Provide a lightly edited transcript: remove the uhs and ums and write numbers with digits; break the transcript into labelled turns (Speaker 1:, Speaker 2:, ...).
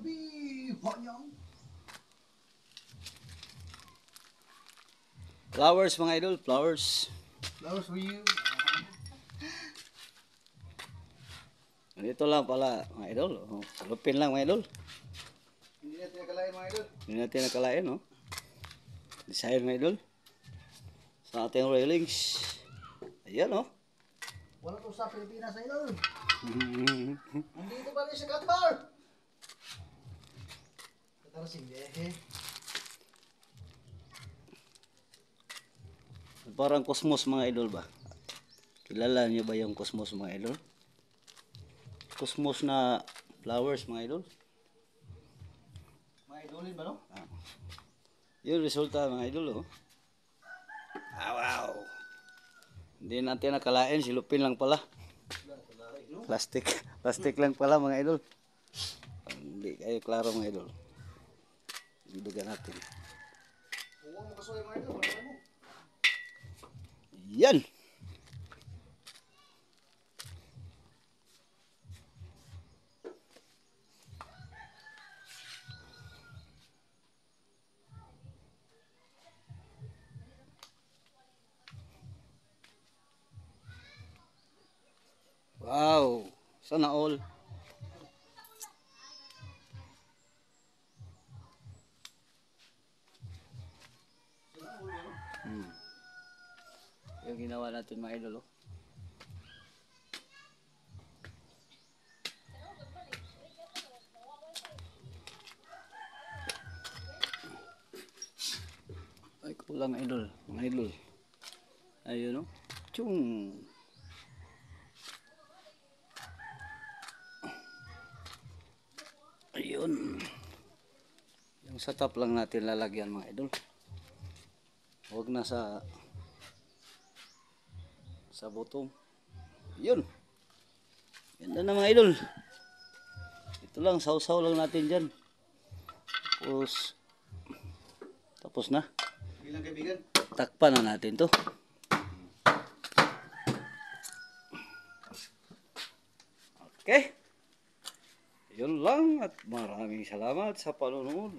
Speaker 1: Grabe, banyang.
Speaker 2: Flowers mga idol, flowers.
Speaker 1: Flowers for you.
Speaker 2: Ito lang pala mga idol. Oh, lupin lang mga idol.
Speaker 1: Hindi natin nakalain mga idol.
Speaker 2: Hindi natin nakalain, no? Design mga idol. Sa ating railings. Ayan, no?
Speaker 1: Wala to sa Pilipinas idol. Nandito pa rin sa Qatar. Qatar sing eh.
Speaker 2: Parang cosmos mga idol ba? Kilala niyo ba yung cosmos mga idol? Cosmos na flowers mga idol.
Speaker 1: Mga idolin ba no?
Speaker 2: Ah. Yung resulta mga idol, oh. Ah, wow. Hindi natin nakalain, silupin lang pala. Plastic. Plastic lang pala mga idol. Hindi kayo klaro mga idol. Ibigan natin.
Speaker 1: Huwag mo kasuhay mga idol. Wala mo.
Speaker 2: Yan. Wow. Sana all. Yung ginawa natin mga idol, oh. Ay, kulang idol, mga idol. Ayun, oh. Tiyong. Ayun. Yung sa top lang natin lalagyan mga idol. Huwag na sa bottom. Yun. Ganda na mga idol. Ito lang, sausaw lang natin dyan. Tapos na.
Speaker 1: Bilang kaibigan.
Speaker 2: Takpan na natin to. Okay. Yun lang at maraming salamat sa panonood.